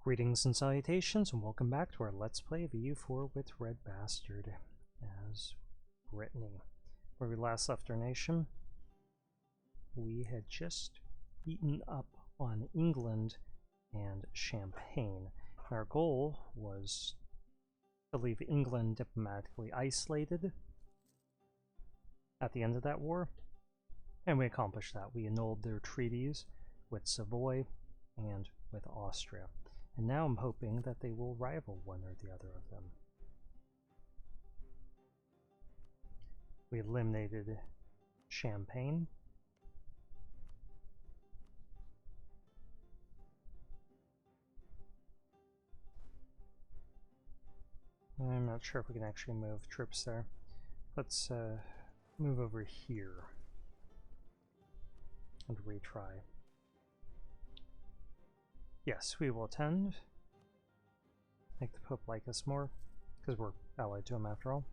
Greetings and salutations, and welcome back to our Let's Play of EU4 with RedBstrd as Brittany. Where we last left our nation, we had just beaten up on England and Champagne. And our goal was to leave England diplomatically isolated at the end of that war, and we accomplished that. We annulled their treaties with Savoy and with Austria. And now I'm hoping that they will rival one or the other of them. We eliminated Champagne. I'm not sure if we can actually move troops there. Let's move over here and retry. Yes, we will attend. Make the Pope like us more, because we're allied to him after all.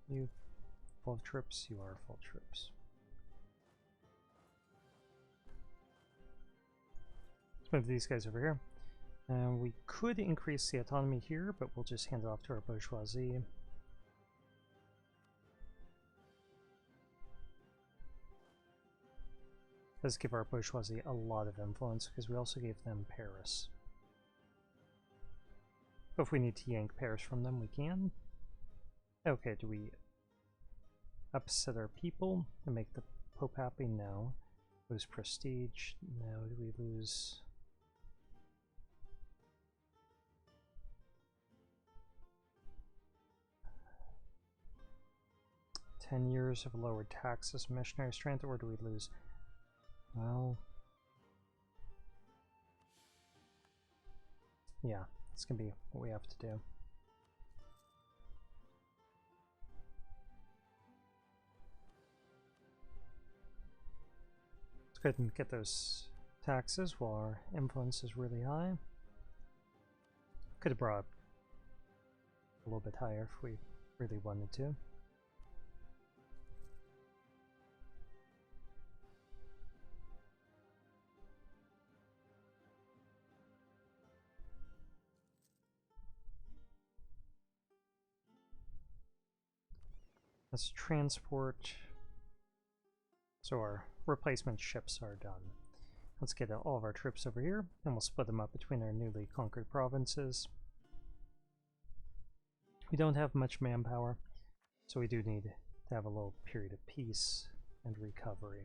You full of troops? You are full of troops. Let's move these guys over here. We could increase the autonomy here, but we'll just hand it off to our bourgeoisie. Does give our bourgeoisie a lot of influence, because we also gave them Paris. But if we need to yank Paris from them, we can. Okay, do we upset our people and make the Pope happy? No. Lose prestige? No. Do we lose... $10 of lowered taxes, missionary strength, or do we lose... Well, yeah, it's gonna be what we have to do. Let's go ahead and get those taxes while our influence is really high. Could have brought a little bit higher if we really wanted to. Let's transport. So our replacement ships are done. Let's get all of our troops over here, and we'll split them up between our newly conquered provinces. We don't have much manpower, so we do need to have a little period of peace and recovery.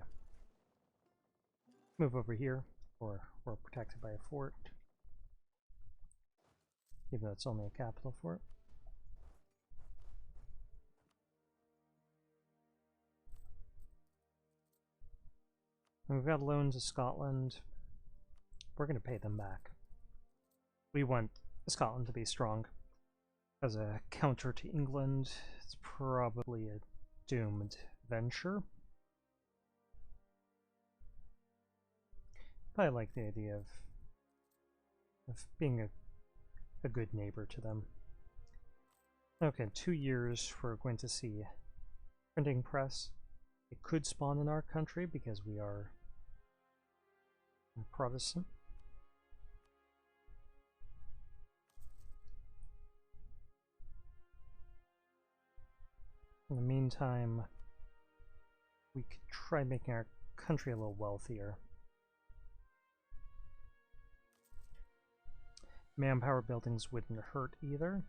Move over here, or we're protected by a fort, even though it's only a capital fort. And we've got a loan to Scotland. We're going to pay them back. We want Scotland to be strong. As a counter to England, it's probably a doomed venture. But I like the idea of being a good neighbor to them. Okay, 2 years we're going to see printing press. It could spawn in our country because we are Protestant. In the meantime, we could try making our country a little wealthier. Manpower buildings wouldn't hurt either,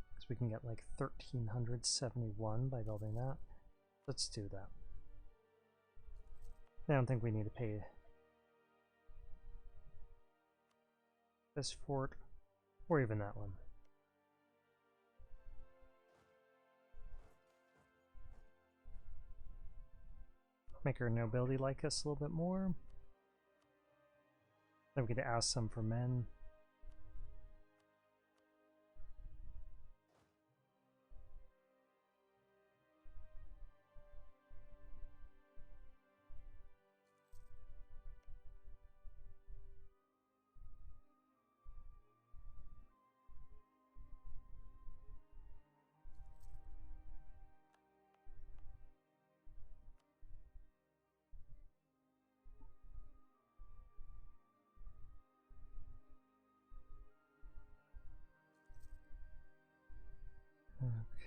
because we can get like 1371 by building that. Let's do that. I don't think we need to pay this fort, or even that one. Make our nobility like us a little bit more. Then we could ask them for men.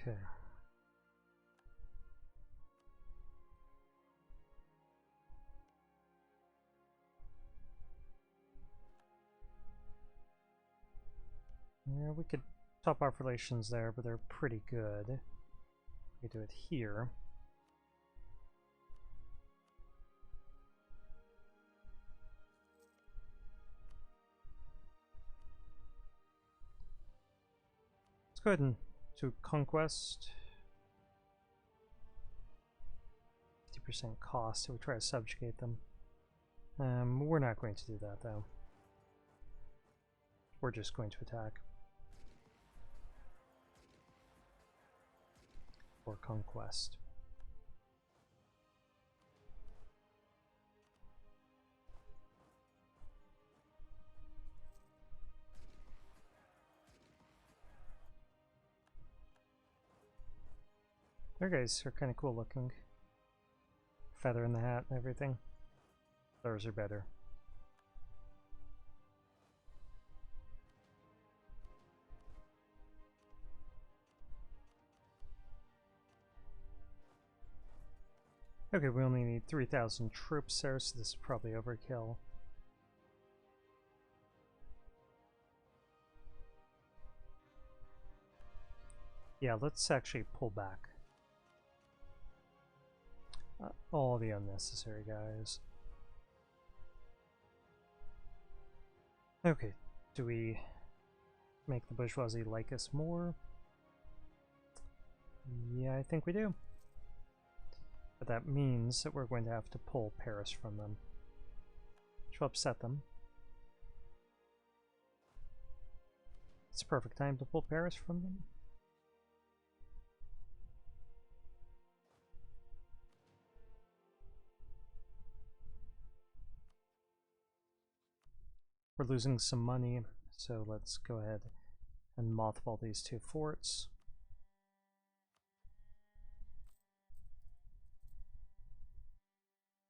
Okay. Yeah, we could top off relations there, but they're pretty good. We do it here. Let's go ahead and do conquest. 50% cost, so we try to subjugate them. We're not going to do that though. We're just going to attack. Or conquest. Their guys are kind of cool looking. Feather in the hat and everything. Theirs are better. Okay, we only need 3,000 troops there, so this is probably overkill. Yeah, let's actually pull back. All the unnecessary guys. Okay, do we make the bourgeoisie like us more? Yeah, I think we do. But that means that we're going to have to pull Paris from them, which will upset them. It's a perfect time to pull Paris from them. We're losing some money, so let's go ahead and mothball these two forts.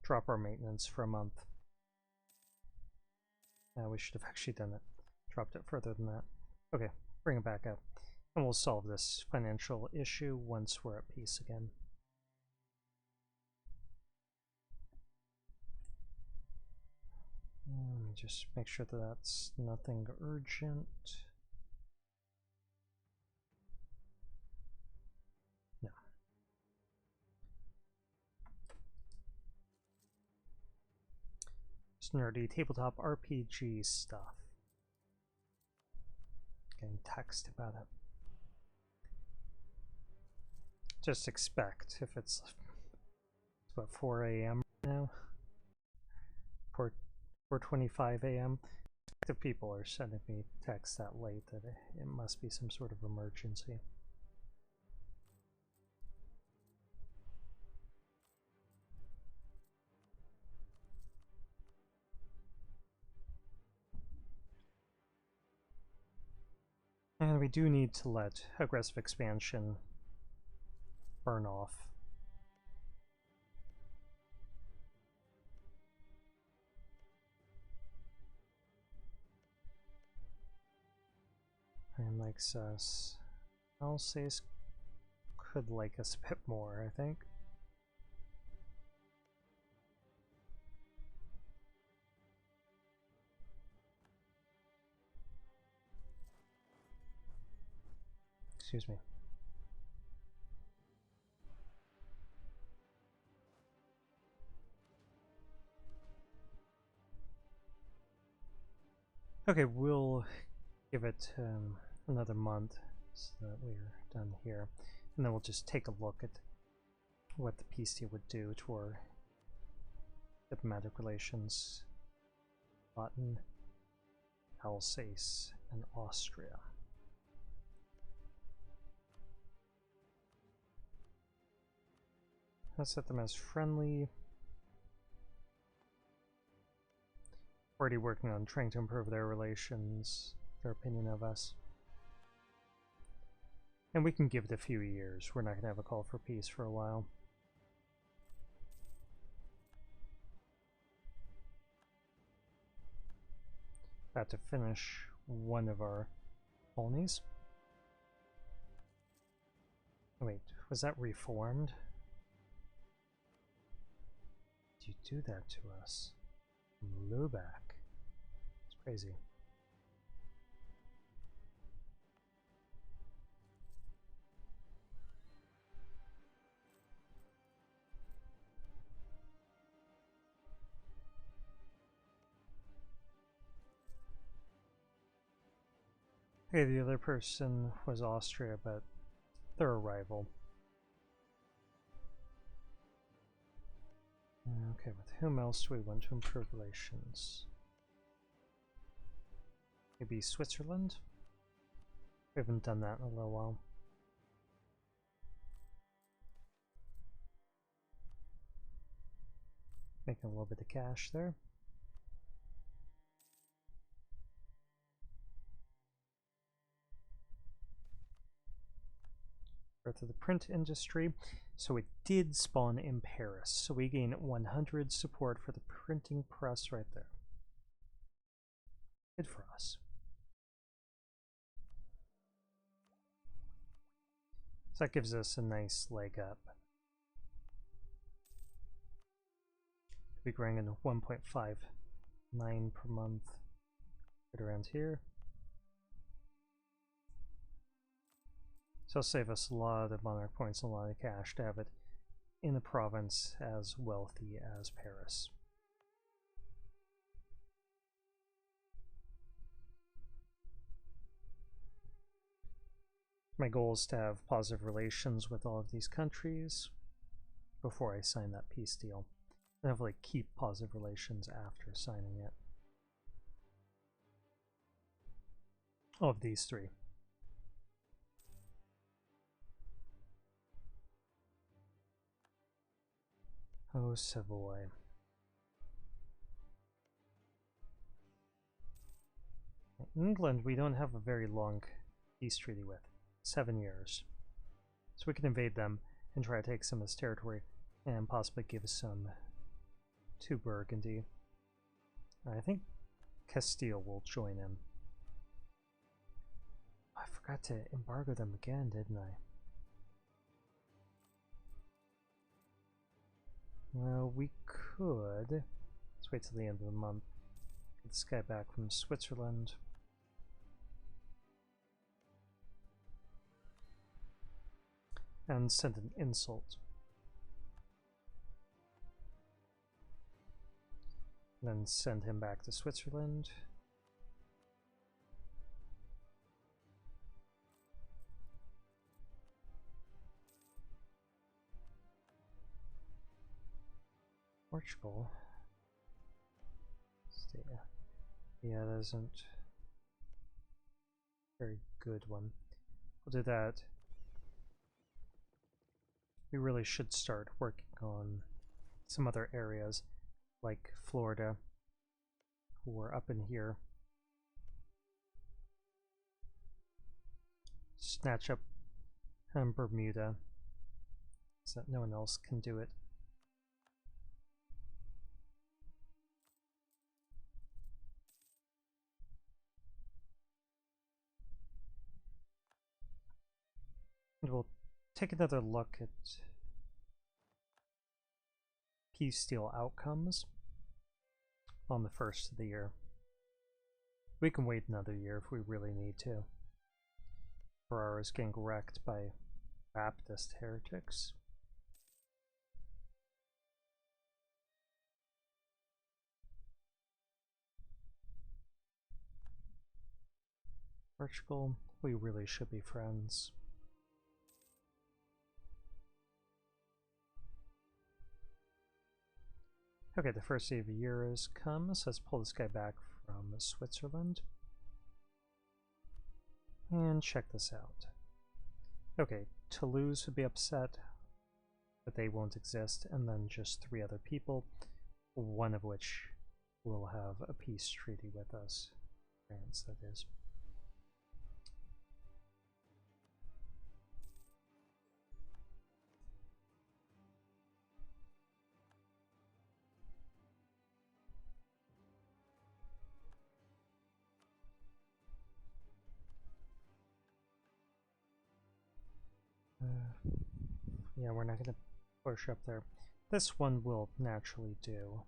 Drop our maintenance for a month. We should have actually done it. Dropped it further than that. Okay, bring it back up. And we'll solve this financial issue once we're at peace again. Let me just make sure that that's nothing urgent. No. Just nerdy tabletop RPG stuff. Getting text about it. Just expect if it's about 4 a.m. now. 4:25 a.m. If people are sending me texts that late, that it must be some sort of emergency. And we do need to let aggressive expansion burn off. And likes us. Alsace could like us a bit more, I think. Excuse me. Okay, we'll give it another month so that we're done here. And then we'll just take a look at what the peace deal would do to our diplomatic relations. Baden, Alsace, and Austria. Let's set them as friendly. Already working on trying to improve their relations, their opinion of us. And we can give it a few years. We're not going to have a call for peace for a while. About to finish one of our colonies. Wait, was that reformed? Did you do that to us? Lubac. It's crazy. Okay, the other person was Austria, but they're a rival. Okay, with whom else do we want to improve relations? Maybe Switzerland? We haven't done that in a little while. Making a little bit of cash there. Growth of the print industry. So it did spawn in Paris. So we gain 100 support for the printing press right there. Good for us. So that gives us a nice leg up. We'll be growing in 1.59 per month. Right around here. So it'll save us a lot of monarch points and a lot of cash to have it in a province as wealthy as Paris. My goal is to have positive relations with all of these countries before I sign that peace deal. And hopefully keep positive relations after signing it. All of these three. Oh, Savoy. England, we don't have a very long peace treaty with. 7 years. So we can invade them and try to take some of this territory and possibly give some to Burgundy. I think Castile will join in. I forgot to embargo them again, didn't I? Well, we could. Let's wait till the end of the month. Get this guy back from Switzerland. And send an insult. And then send him back to Switzerland. Portugal. Yeah, that isn't a very good one. We'll do that. We really should start working on some other areas, like Florida, or up in here. Snatch up Bermuda, so that no one else can do it. And we'll take another look at peace deal outcomes on the first of the year. We can wait another year if we really need to. Ferrara is getting wrecked by Baptist heretics. Portugal, we really should be friends. Okay, the first day of the year has come, so let's pull this guy back from Switzerland. And check this out. Okay, Toulouse would be upset, but they won't exist, and then just 3 other people, one of which will have a peace treaty with us. France, that is. Yeah, we're not going to push up there. This one will naturally do.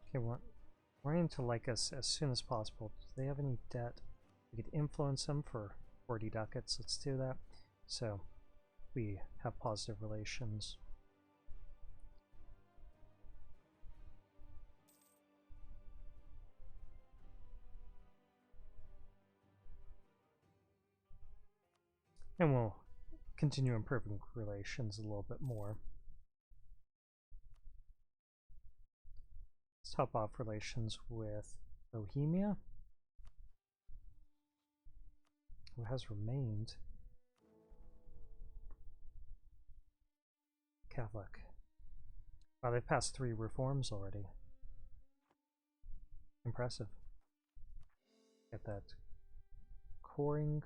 Okay, we're wanting to like us as soon as possible. Do they have any debt? We could influence them for 40 ducats. Let's do that. So we have positive relations. And we'll continue improving relations a little bit more. Let's top off relations with Bohemia, who has remained Catholic. Wow, they've passed 3 reforms already. Impressive. Get that coring.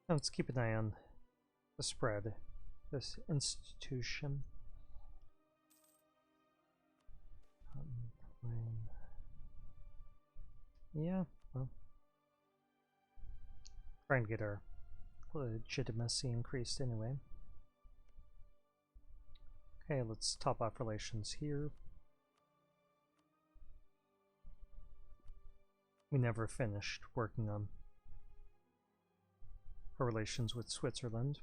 Let's keep an eye on the spread. This institution. Yeah, well, trying to get our legitimacy increased anyway. Okay, let's top off relations here. We never finished working on our relations with Switzerland.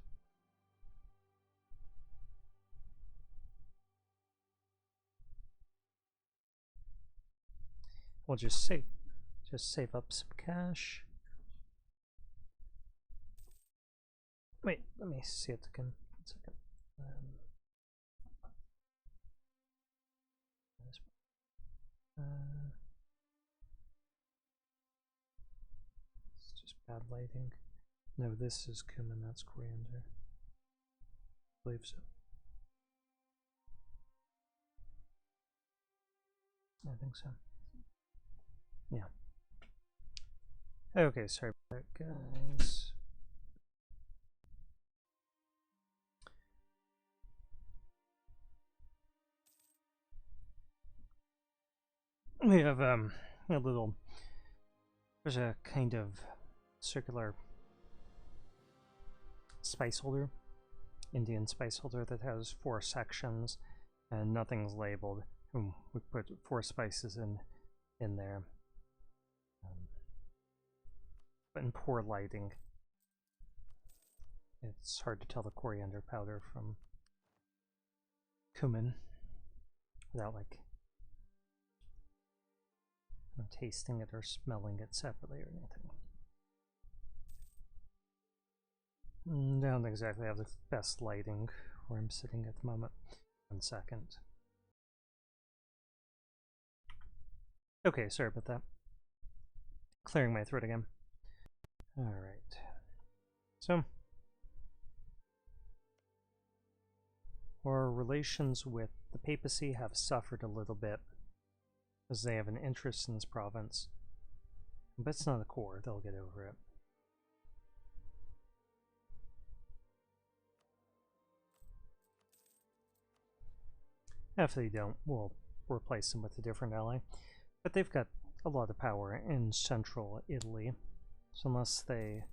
We'll just save up some cash. Wait, let me see it again. 1 second. It's just bad lighting. No, this is cumin, that's coriander. I believe so. I think so. Yeah. Okay, sorry about that, guys. We have a little, there's a kind of circular spice holder, Indian spice holder that has 4 sections and nothing's labeled. We put 4 spices in there. But in poor lighting, it's hard to tell the coriander powder from cumin without like tasting it or smelling it separately or anything. I don't exactly have the best lighting where I'm sitting at the moment. 1 second. Okay, sorry about that. Clearing my throat again. Alright. So, our relations with the papacy have suffered a little bit as they have an interest in this province. But it's not a core, they'll get over it. If they don't, we'll replace them with a different ally. But they've got a lot of power in central Italy, so unless they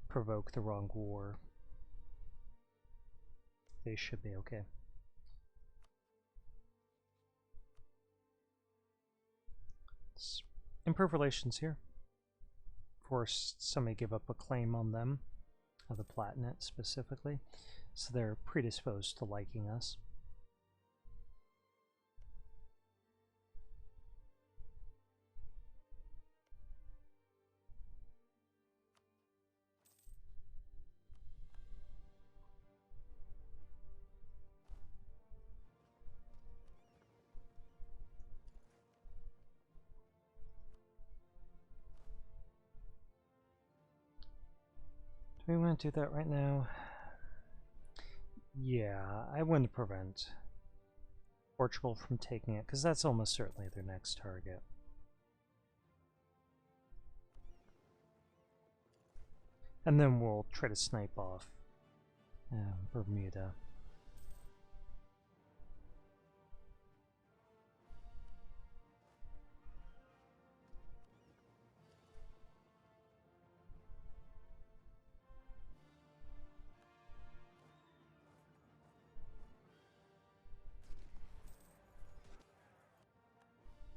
provoke the wrong war, they should be okay. Let's improve relations here. Force somebody give up a claim on them, the Palatinate specifically, so they're predisposed to liking us. Do we want to do that right now? Yeah, I wouldn't prevent Portugal from taking it, because that's almost certainly their next target. And then we'll try to snipe off Bermuda.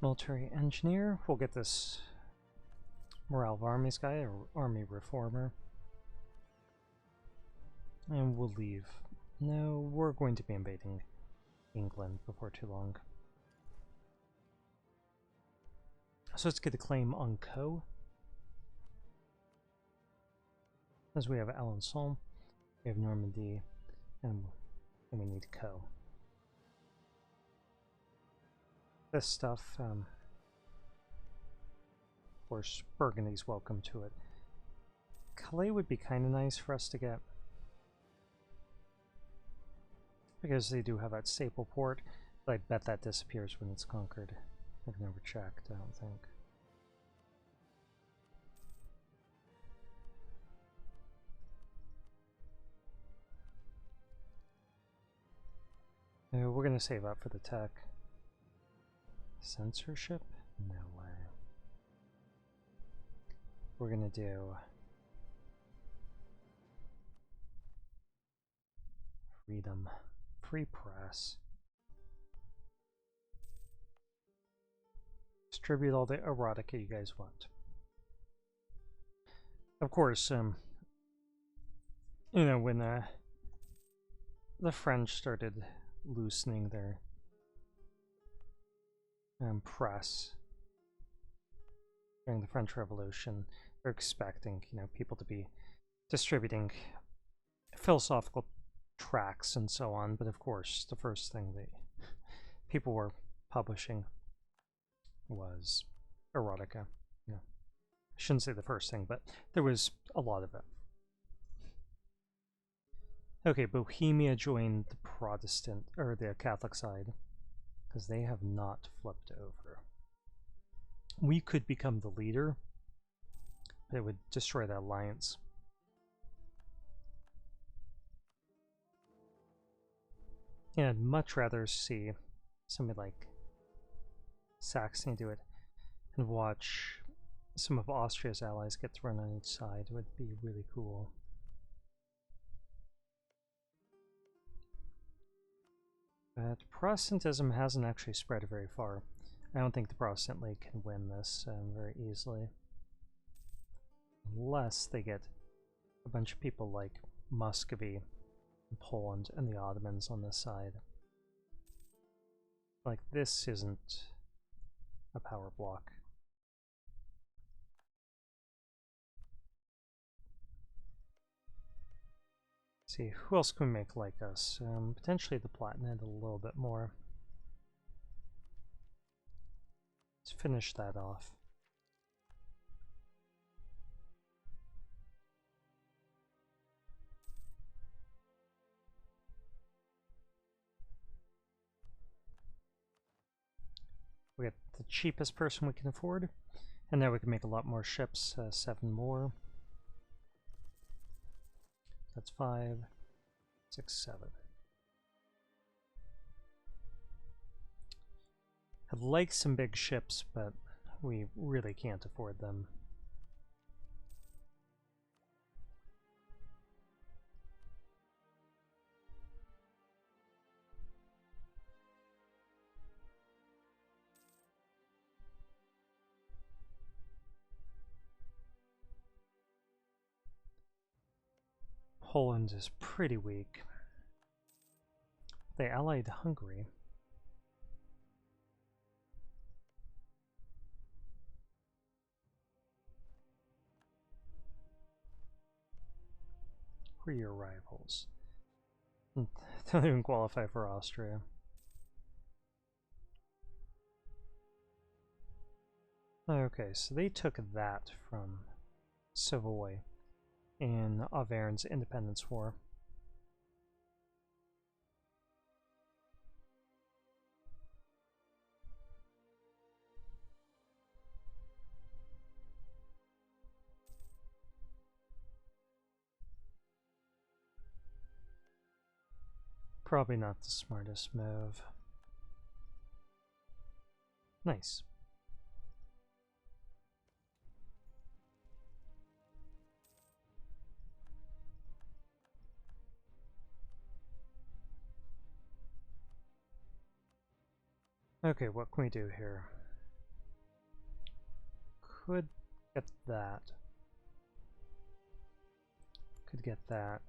Military engineer. We'll get this morale of armies guy, or army reformer. And we'll leave. No, we're going to be invading England before too long. So let's get a claim on Co. As we have Alençon, we have Normandy, and we need Co. This stuff, of course, Burgundy's welcome to it. Calais would be kind of nice for us to get, because they do have that staple port, but I bet that disappears when it's conquered. I've never checked, I don't think. We're going to save up for the tech. Censorship? No way. We're going to do freedom. Free press. Distribute all the erotica you guys want. Of course, you know, when the French started loosening their press during the French Revolution, they're expecting, you know, people to be distributing philosophical tracts and so on, but of course the first thing that people were publishing was erotica. You know, I shouldn't say the first thing, but there was a lot of it. Okay, Bohemia joined the Protestant, or the Catholic side, because they have not flipped over. We could become the leader, but it would destroy that alliance. And I'd much rather see somebody like Saxony do it and watch some of Austria's allies get thrown on each side. It would be really cool. But Protestantism hasn't actually spread very far. I don't think the Protestant League can win this very easily. Unless they get a bunch of people like Muscovy, Poland, and the Ottomans on this side. Like, this isn't a power block. Let's see, who else can we make like us? Potentially the Palatinate a little bit more. Let's finish that off. We get the cheapest person we can afford, and now we can make a lot more ships, 7 more. That's 5, 6, 7. I'd like some big ships, but we really can't afford them. Poland is pretty weak. They allied Hungary. Who are your rivals? They don't even qualify for Austria. Okay, so they took that from Savoy in Auvergne's independence war. Probably not the smartest move. Nice. Okay, what can we do here? Could get that. Could get that.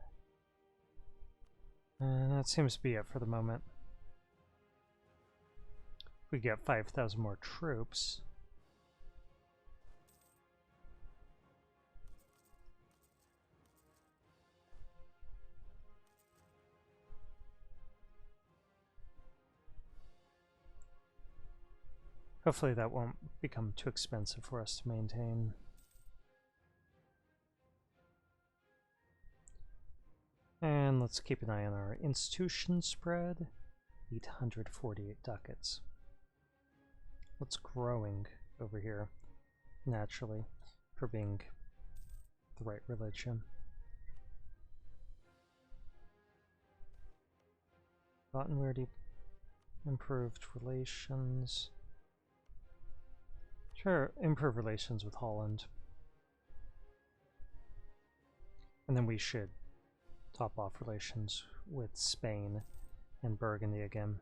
And that seems to be it for the moment. We get 5,000 more troops. Hopefully that won't become too expensive for us to maintain. And let's keep an eye on our institution spread. 848 ducats. What's growing over here naturally for being the right religion? Gotten already improved relations. Sure, improve relations with Holland. And then we should top off relations with Spain and Burgundy again.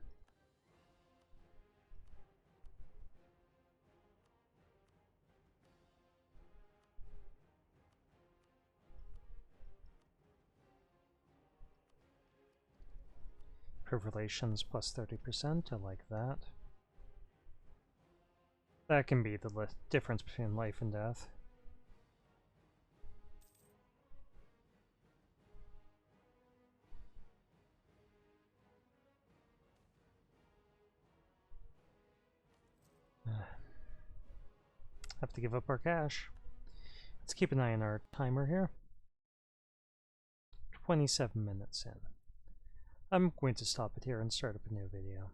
Improve relations plus 30%, I like that. That can be the difference between life and death. Have to give up our cash. Let's keep an eye on our timer here. 27 minutes in. I'm going to stop it here and start up a new video.